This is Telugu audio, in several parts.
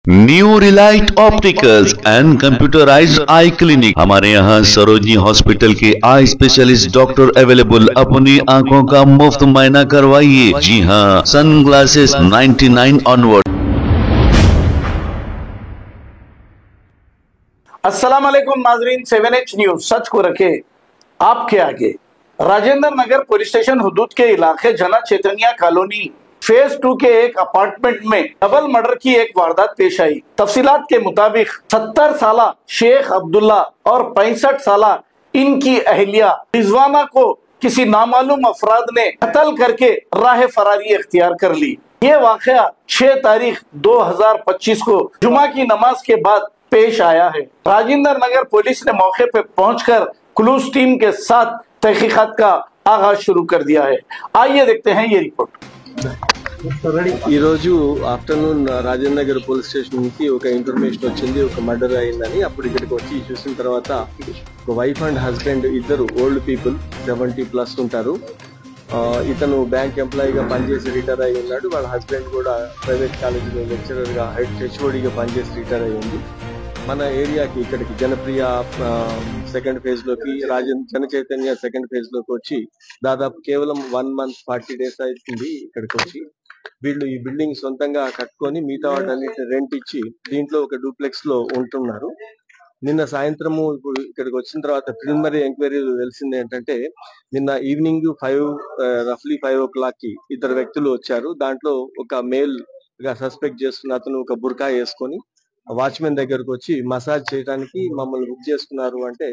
New Relight opticals and computerised I clinic. हमारे यहाँ सरोजनी हॉस्पिटल के आई स्पेशलिस्ट डॉक्टर अवेलेबल। अपनी आंखों का मुफ्त मुआयना करवाइए। जी हाँ, सन ग्लासेस 99 ऑनवर्ड। अस्सलाम वालेकुम नाजरीन, 7H न्यूज सच को रखे आपके आगे। राजेंद्र नगर पुलिस स्टेशन हुदूद के इलाके जना चैतन्या कॉलोनी फेज 2 के एक अपार्टमेंट में डबल मर्डर की एक वारदात पेश आई। तफसीलात के मुताबिक 70 साला शेख अब्दुल्ला और 65 साला इनकी अहलिया रिजवाना को किसी नामालूम अफराद ने कत्ल करके राह फरारी इख्तियार कर ली। ये वाकया 6 तारीख 2025 को जुमा की नमाज के बाद पेश आया है। राजेंद्र नगर पुलिस ने मौके पर पहुंचकर क्लूज टीम के साथ तहकीकात का आगाज शुरू कर दिया है। आइए देखते हैं ये report. Afternoon Rajendra Nagar police station నుంచి ఒక ఇన్ఫర్మేషన్ వచ్చింది, ఒక మర్డర్ అయిందని. అప్పుడు ఇక్కడికి వచ్చి చూసిన తర్వాత ఒక వైఫ్ అండ్ హస్బెండ్ ఇద్దరు ఓల్డ్ పీపుల్ 70+ ఉంటారు. ఇతను బ్యాంక్ ఎంప్లాయీగా పనిచేసి రిటైర్ అయి ఉన్నాడు. వాళ్ళ హస్బెండ్ కూడా ప్రైవేట్ కాలేజీలో లెక్చరర్గా హెచ్ఓడిగా పనిచేసి రిటైర్ అయి ఉంది. మన ఏరియాకి ఇక్కడికి జనప్రియ సెకండ్ ఫేజ్ లోకి జన చైతన్య సెకండ్ ఫేజ్ లోకి వచ్చి దాదాపు కేవలం 1 month 40 days అవుతుంది. ఇక్కడికి వచ్చి వీళ్ళు ఈ బిల్డింగ్ సొంతంగా కట్టుకొని మిగతా వాటన్నిటిని రెంట్ ఇచ్చి దీంట్లో ఒక డూప్లెక్స్ లో ఉంటున్నారు. నిన్న సాయంత్రము ఇప్పుడు ఇక్కడికి వచ్చిన తర్వాత ప్రిలిమినరీ ఎంక్వైరీ తెలిసింది ఏంటంటే, నిన్న ఈవినింగ్ రఫ్లీ 5 o'clock కి ఇద్దరు వ్యక్తులు వచ్చారు. దాంట్లో ఒక మేల్ గా సస్పెక్ట్ చేస్తున్న అతను ఒక బుర్కా వేసుకొని వాచ్మెన్ దగ్గరకు వచ్చి మసాజ్ చేయడానికి మమ్మల్ని బుక్ చేసుకున్నారు అంటే,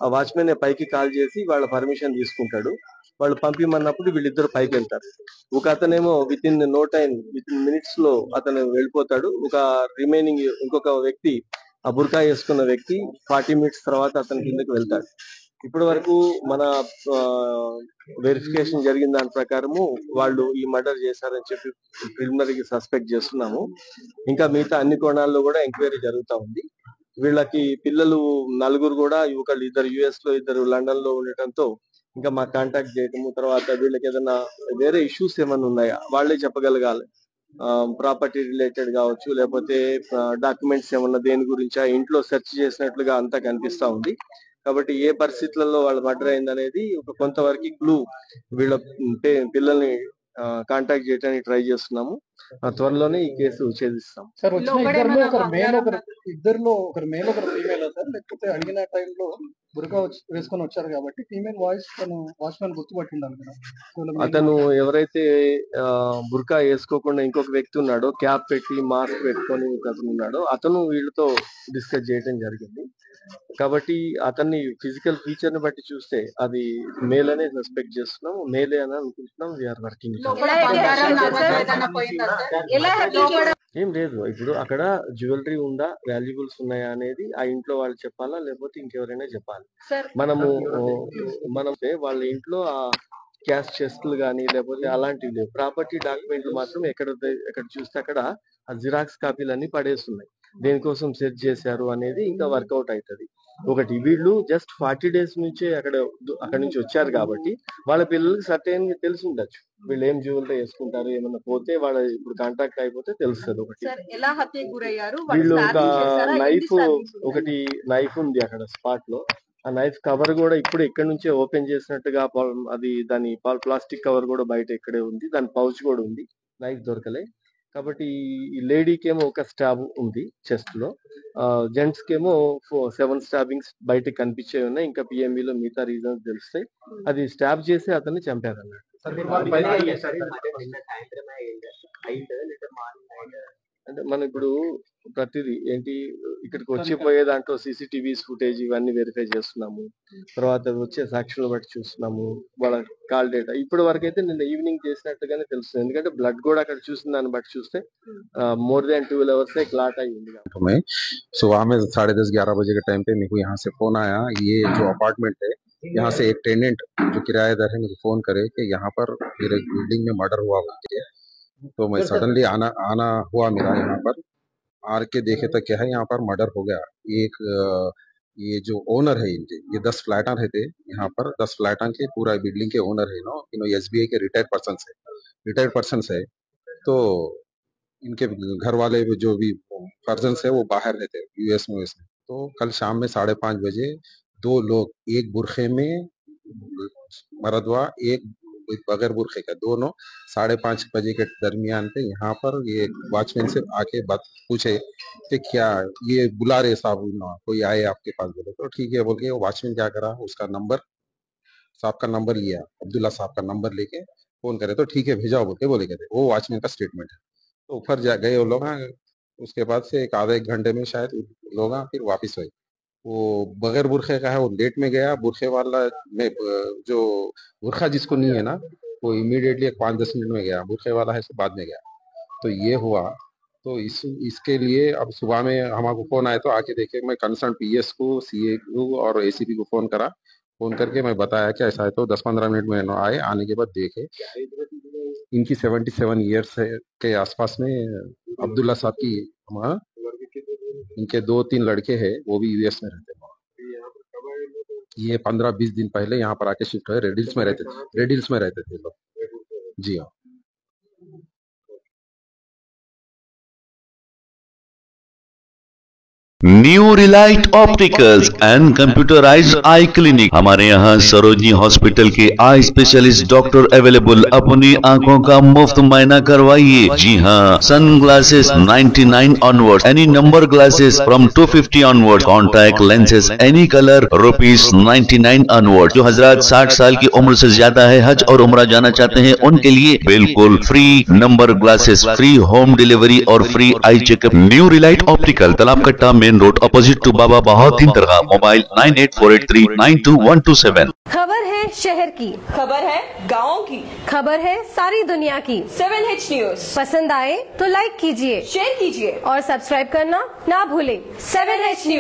ఆ వాచ్మెన్ పైకి కాల్ చేసి వాళ్ళ పర్మిషన్ తీసుకుంటాడు. వాళ్ళు పంపిమన్నప్పుడు వీళ్ళిద్దరు పైకి వెళ్తారు. ఒక అతనేమో విత్ ఇన్ మినిట్స్ లో అతను వెళ్ళిపోతాడు. ఒక రిమైనింగ్ ఇంకొక వ్యక్తి, ఆ బుర్కా వేసుకున్న వ్యక్తి 40 minutes తర్వాత అతని కిందకి వెళ్తాడు. ఇప్పటి వరకు మన వెరిఫికేషన్ జరిగిన దాని ప్రకారము వాళ్ళు ఈ మర్డర్ చేశారని చెప్పి ప్రిలిమినరీకి సస్పెక్ట్ చేస్తున్నాము. ఇంకా మిగతా అన్ని కోణాల్లో కూడా ఎంక్వైరీ జరుగుతూ ఉంది. వీళ్ళకి పిల్లలు 4 కూడా, ఒకళ్ళు ఇద్దరు US లో, ఇద్దరు లండన్ లో ఉండటంతో ఇంకా మా కాంటాక్ట్ చేయటము, తర్వాత వీళ్ళకి ఏదైనా వేరే ఇష్యూస్ ఏమైనా ఉన్నాయా వాళ్ళే చెప్పగలగాలి. ప్రాపర్టీ రిలేటెడ్ కావచ్చు, లేకపోతే డాక్యుమెంట్స్ ఏమన్నా దేని గురించా ఇంట్లో సెర్చ్ చేసినట్లుగా అంతా కనిపిస్తా ఉంది. కాబట్టి ఏ పరిస్థితులలో వాళ్ళు మర్డర్ అయింది అనేది ఒక కొంతవరకు క్లూ వీళ్ళ పిల్లల్ని కాంటాక్ట్ చేయడానికి ట్రై చేస్తున్నాము. త్వరలోనే ఈ కేసు ఛేదిస్తాం. సార్, ఇద్దరులో ఒకరు మేల్ ఒకరు ఫీమేల్ సార్, లేకపోతే అడిగిన టైంలో బుర్కా వేసుకొని వచ్చారు కాబట్టి ఫీమేల్ వాయిస్ తను వాచ్మెన్ గుర్తుపట్టిండాలి కదా. అతను ఎవరైతే బుర్కా వేసుకోకుండా ఇంకొక వ్యక్తి ఉన్నాడో, క్యాప్ పెట్టి మాస్క్ పెట్టుకొని అతను ఉన్నాడో, అతను వీళ్ళతో డిస్కస్ చేయడం జరిగింది. కాబట్టి అతన్ని ఫిజికల్ ఫీచర్ ని బట్టి చూస్తే అది మేల్ అనే సస్పెక్ట్ చేస్తున్నాం, మేలే అని అనుకుంటున్నాం. We are working. ఏం లేదు, ఇప్పుడు అక్కడ జ్యువెలరీ ఉందా, వాల్యుబుల్స్ ఉన్నాయా అనేది ఆ ఇంట్లో వాళ్ళు చెప్పాలా, లేకపోతే ఇంకెవరైనా చెప్పాలి. మనం వాళ్ళ ఇంట్లో ఆ క్యాష్ చెస్ట్లు కానీ లేకపోతే అలాంటివి లేవు. ప్రాపర్టీ డాక్యుమెంట్లు మాత్రం ఎక్కడ చూస్తే అక్కడ ఆ జిరాక్స్ కాపీలన్నీ పడేస్తున్నాయి. దేనికోసం సెర్చ్ చేశారు అనేది ఇంకా వర్కౌట్ అవుతుంది. ఒకటి, వీళ్ళు జస్ట్ 40 days నుంచే అక్కడ నుంచి వచ్చారు కాబట్టి వాళ్ళ పిల్లలకి సర్టెన్ తెలిసి ఉండొచ్చు వీళ్ళు ఏం జ్యువెలరీ వేసుకుంటారు. ఏమన్నా పోతే వాళ్ళ ఇప్పుడు కాంటాక్ట్ అయిపోతే తెలుస్తుంది. ఒకటి, వీళ్ళు ఒకటి నైఫ్ ఉంది అక్కడ స్పాట్ లో. ఆ నైఫ్ కవర్ కూడా ఇప్పుడు ఇక్కడ నుంచే ఓపెన్ చేసినట్టుగా అది దాని ప్లాస్టిక్ కవర్ కూడా బయట ఇక్కడే ఉంది. దాని పౌచ్ కూడా ఉంది. నైఫ్ దొరకలే. కాబట్టి ఈ లేడీకి ఏమో ఒక స్టాబ్ ఉంది చెస్ట్ లో, జెంట్స్ కేమో 7 స్టాబింగ్స్ బయటకు కనిపించే ఉన్నాయి. ఇంకా పిఎంఈలో మిగతా రీజన్స్ తెలుస్తాయి. అది స్టాబ్ చేసి అతన్ని చంపారు అన్నట్టు. అంటే మనం ఇప్పుడు ప్రతిదీ ఏంటి ఇక్కడికి వచ్చిపోయే దాంట్లో CCTVs ఫుటేజ్ ఇవన్నీ వెరిఫై చేస్తున్నాము. తర్వాత వచ్చే సాక్షులను బట్టి చూస్తున్నాము, వాళ్ళ కాల్ డేటా. ఇప్పటి వరకు అయితే నిన్న ఈవినింగ్ చేసినట్టుగానే తెలుస్తుంది. ఎందుకంటే బ్లడ్ కూడా అక్కడ చూసిన దాన్ని బట్టి చూస్తే मोर देन 12 hours से क्लाट आई में सुबह में 10:30-11 बजे के टाइम पे मेरे को यहाँ से फोन आया। ये जो अपार्टमेंट है, यहाँ से एक टेनेंट जो किराएदार है मुझे फोन करे कि यहाँ पर मेरे बिल्डिंग में मर्डर हुआ बोलते हैं। तो मैं सडनली आना हुआ मेरा यहाँ पर। आर के देखे तो क्या है, यहाँ पर मर्डर हो गया। ये जो ओनर है इनके, ये 10 फ्लैट रहते यहाँ पर। 10 फ्लैट के पूरा बिल्डिंग के ओनर है नो SBI के रिटायर्ड पर्सन है। तो इनके घर वाले जो भी पर्सन है वो बाहर रहते हैं यूएस में। तो कल शाम में 5:30 बजे 2 लोग, एक बुरखे में मर्द हुआ, एक बगैर बुरखे का, दोनों 5:30 बजे के दरमियान पे यहाँ पर ये वॉचमैन से आके बात पूछे कि क्या ये बुला रहे साहब ना कोई आए आपके पास, बोले तो ठीक है बोल के वॉचमैन क्या करा, उसका नंबर, साहब का नंबर लिया, अब्दुल्ला साहब का नंबर लेके फोन करे तो ठीक है भेजाओ बोल के बोले गए। वो वॉचमैन का स्टेटमेंट है। तो ऊपर जा गए वो लोग। उसके बाद से एक आधे एक घंटे में शायद लोग फिर वापिस हुए। वो बगैर बुरखे का है, वो लेट में गया, बुरखे वाला में जो बुरखा जिसको नहीं है ना, वो इमीडिएटली 5-10 मिनट में गया, बुरखे वाला है बाद में गया। तो ये हुआ। तो इसके लिए अब सुबह में हमारे फोन आया तो आके देखे, मैं कंसर्न पीएस को, सीए को और एसीपी को फोन करा। फोन करके मैं बताया कि ऐसा है। तो 10-15 मिनट में आए, आने के बाद देखे इनकी 77 ईयर्स के आसपास में अब्दुल्ला साहब की, इनके 2-3 लड़के हैं, वो भी यूएस में रहते हैं। ये 15-20 दिन पहले यहाँ पर आके शिफ्ट हुए। रेडिल्स में रहते थे लोग। जी हाँ। New Relight opticals and computerised I clinic. हमारे यहाँ सरोजनी हॉस्पिटल के आई स्पेशलिस्ट डॉक्टर अवेलेबल। अपनी आंखों का मुफ्त मायना करवाइए। जी हाँ, sun glasses 99 onward, any number glasses from 250 onward, contact lenses any colour ₹99 onward. जो हजरात 60 साल की उम्र से ज्यादा है, हज और उम्रा जाना चाहते हैं, उनके लिए बिल्कुल free number glasses, free home delivery और free eye checkup. New relight optical, Talab Katta, main road, opposite to Baba Bahauddin dargah. Mobile 9848392127। खबर है शहर की, खबर है गाँव की, खबर है सारी दुनिया की। 7H न्यूज पसंद आए तो लाइक कीजिए, शेयर कीजिए और सब्सक्राइब करना ना भूलें। 7H news.